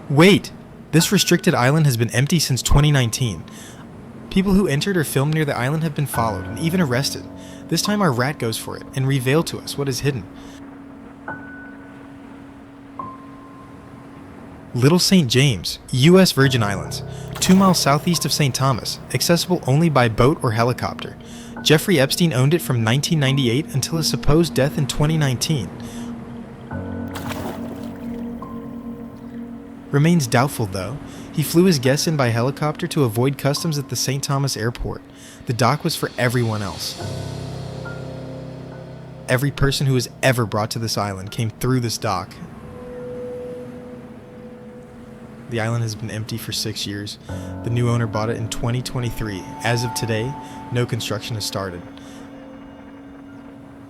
Wait! This restricted island has been empty since 2019. People who entered or filmed near the island have been followed and even arrested. This time our rat goes for it and reveal to us what is hidden. Little St. James, U.S. Virgin Islands, 2 miles southeast of St. Thomas, accessible only by boat or helicopter. Jeffrey Epstein owned it from 1998 until his supposed death in 2019. Remains doubtful, though. He flew his guests in by helicopter to avoid customs at the St. Thomas airport. The dock was for everyone else. Every person who was ever brought to this island came through this dock. The island has been empty for 6 years. The new owner bought it in 2023. As of today, no construction has started.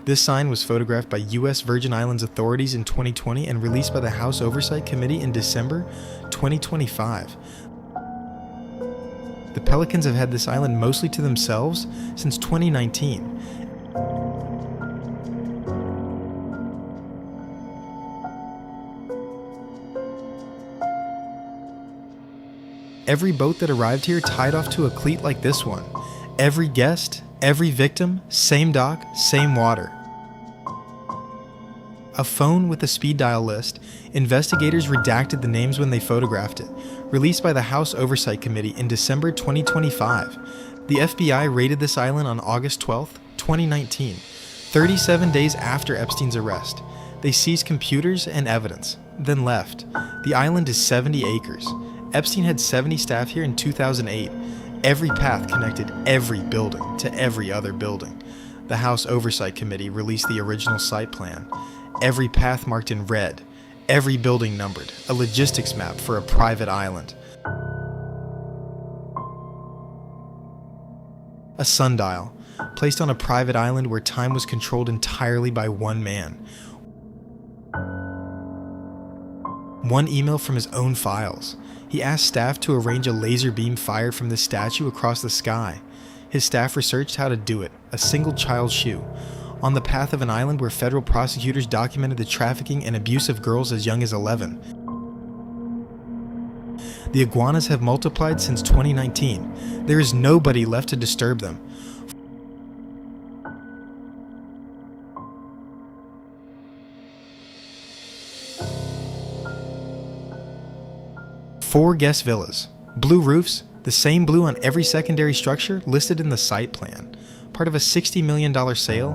This sign was photographed by U.S. Virgin Islands authorities in 2020 and released by the House Oversight Committee in December 2025. The Pelicans have had this island mostly to themselves since 2019. Every boat that arrived here tied off to a cleat like this one. Every guest, every victim, same dock, same water. A phone with a speed dial list. Investigators redacted the names when they photographed it. Released by the House Oversight Committee in December 2025. The FBI raided this island on August 12, 2019, 37 days after Epstein's arrest. They seized computers and evidence, then left. The island is 70 acres. Epstein had 70 staff here in 2008. Every path connected every building to every other building. The House Oversight Committee released the original site plan. Every path marked in red. Every building numbered. A logistics map for a private island. A sundial, placed on a private island where time was controlled entirely by one man. One email from his own files. He asked staff to arrange a laser beam fired from the statue across the sky. His staff researched how to do it, a single child's shoe, on the path of an island where federal prosecutors documented the trafficking and abuse of girls as young as 11. The iguanas have multiplied since 2019. There is nobody left to disturb them. Four guest villas, blue roofs, the same blue on every secondary structure listed in the site plan, part of a $60 million sale.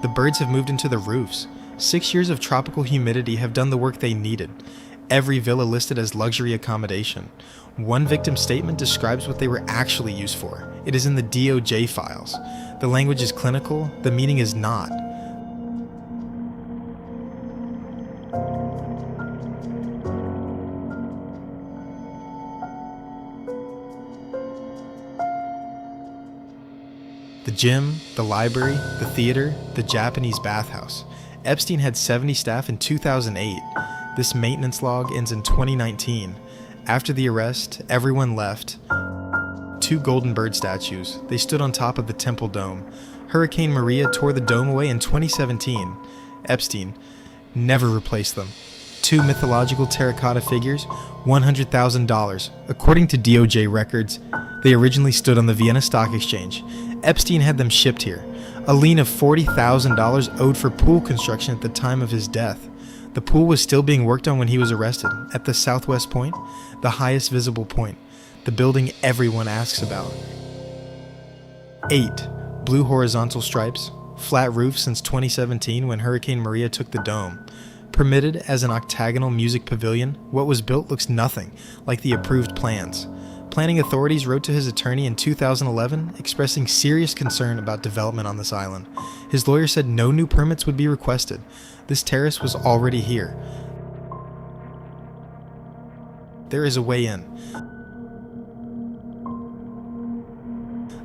The birds have moved into the roofs. 6 years of tropical humidity have done the work they needed. Every villa listed as luxury accommodation. One victim statement describes what they were actually used for. It is in the DOJ files. The language is clinical, the meaning is not. The gym, the library, the theater, the Japanese bathhouse. Epstein had 70 staff in 2008. This maintenance log ends in 2019. After the arrest, everyone left. 2 golden bird statues. They stood on top of the temple dome. Hurricane Maria tore the dome away in 2017. Epstein never replaced them. 2 mythological terracotta figures, $100,000. According to DOJ records, they originally stood on the Vienna Stock Exchange. Epstein had them shipped here. A lien of $40,000 owed for pool construction at the time of his death. The pool was still being worked on when he was arrested, at the southwest point, the highest visible point, the building everyone asks about. 8. Blue horizontal stripes, flat roof since 2017 when Hurricane Maria took the dome. Permitted as an octagonal music pavilion, what was built looks nothing like the approved plans. Planning authorities wrote to his attorney in 2011 expressing serious concern about development on this island. His lawyer said no new permits would be requested. This terrace was already here. There is a way in.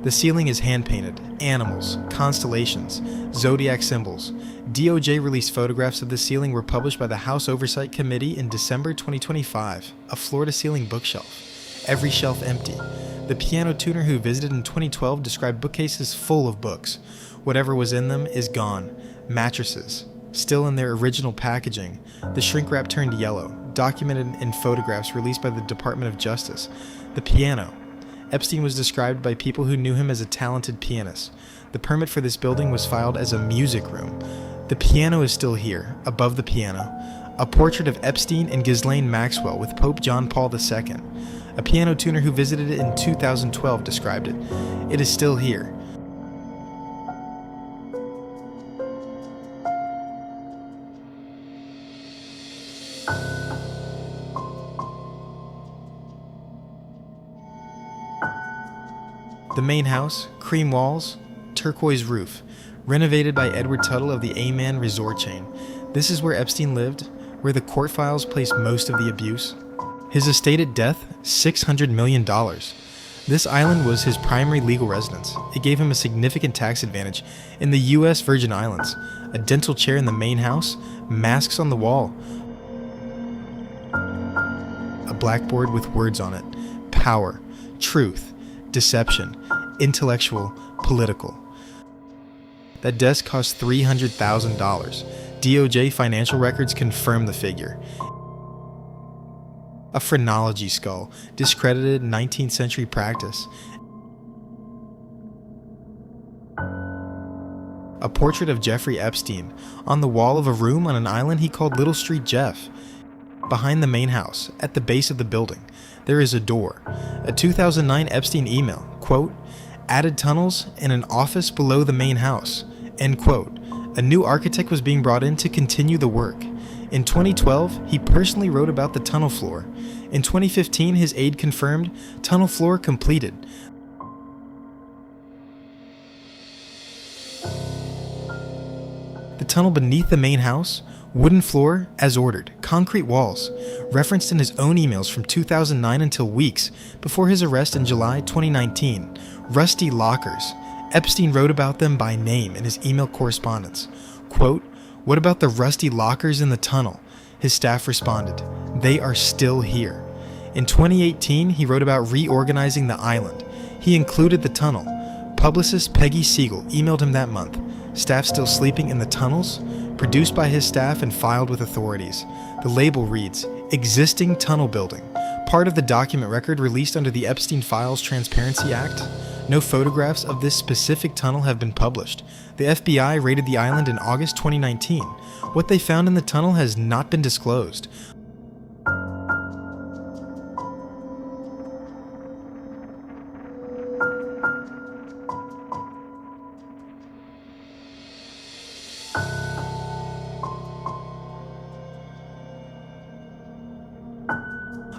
The ceiling is hand-painted, animals, constellations, zodiac symbols. DOJ released photographs of the ceiling were published by the House Oversight Committee in December 2025. A floor-to-ceiling bookshelf. Every shelf empty. The piano tuner who visited in 2012 described bookcases full of books. Whatever was in them is gone. Mattresses, still in their original packaging. The shrink wrap turned yellow. documented in photographs released by the Department of Justice. The piano. Epstein was described by people who knew him as a talented pianist. The permit for this building was filed as a music room. The piano is still here, above the piano. A portrait of Epstein and Ghislaine Maxwell with Pope John Paul II. A piano tuner who visited it in 2012 described it. It is still here. The main house, cream walls, turquoise roof, renovated by Edward Tuttle of the A-Man resort chain. This is where Epstein lived, where the court files place most of the abuse. His estate at death, $600 million. This island was his primary legal residence. It gave him a significant tax advantage in the U.S. Virgin Islands. A dental chair in the main house, masks on the wall, a blackboard with words on it: power, truth, deception, intellectual, political. That desk cost $300,000. DOJ financial records confirm the figure. A phrenology skull, discredited 19th century practice. A portrait of Jeffrey Epstein on the wall of a room on an island he called Little Street Jeff. Behind the main house, at the base of the building, there is a door. A 2009 Epstein email, quote, added tunnels and an office below the main house, end quote. A new architect was being brought in to continue the work. In 2012, he personally wrote about the tunnel floor. In 2015, his aide confirmed, tunnel floor completed. The tunnel beneath the main house, wooden floor as ordered, concrete walls, referenced in his own emails from 2009 until weeks before his arrest in July 2019. Rusty lockers. Epstein wrote about them by name in his email correspondence. Quote, what about the rusty lockers in the tunnel? His staff responded, they are still here. In 2018, he wrote about reorganizing the island. He included the tunnel. Publicist Peggy Siegel emailed him that month. Staff still sleeping in the tunnels? Produced by his staff and filed with authorities. The label reads, existing tunnel building. Part of the document record released under the Epstein Files Transparency Act. No photographs of this specific tunnel have been published. The FBI raided the island in August 2019. What they found in the tunnel has not been disclosed.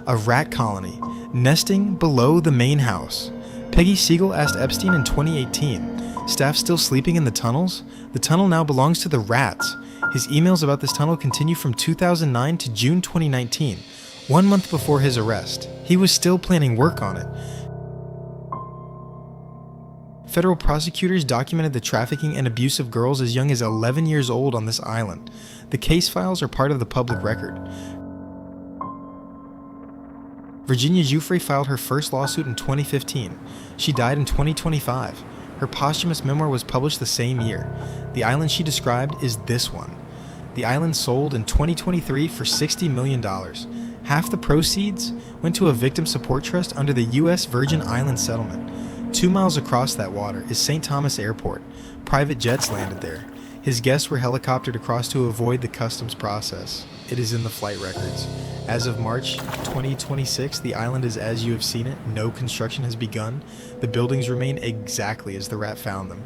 A rat colony, nesting below the main house. Peggy Siegel asked Epstein in 2018, staff still sleeping in the tunnels? The tunnel now belongs to the rats. His emails about this tunnel continue from 2009 to June 2019, 1 month before his arrest. He was still planning work on it. Federal prosecutors documented the trafficking and abuse of girls as young as 11 years old on this island. The case files are part of the public record. Virginia Giuffre filed her first lawsuit in 2015. She died in 2025. Her posthumous memoir was published the same year. The island she described is this one. The island sold in 2023 for $60 million. Half the proceeds went to a victim support trust under the U.S. Virgin Islands settlement. 2 miles across that water is St. Thomas Airport. Private jets landed there. His guests were helicoptered across to avoid the customs process. It is in the flight records. As of March 2026, the island is as you have seen it. No construction has begun. The buildings remain exactly as the rat found them.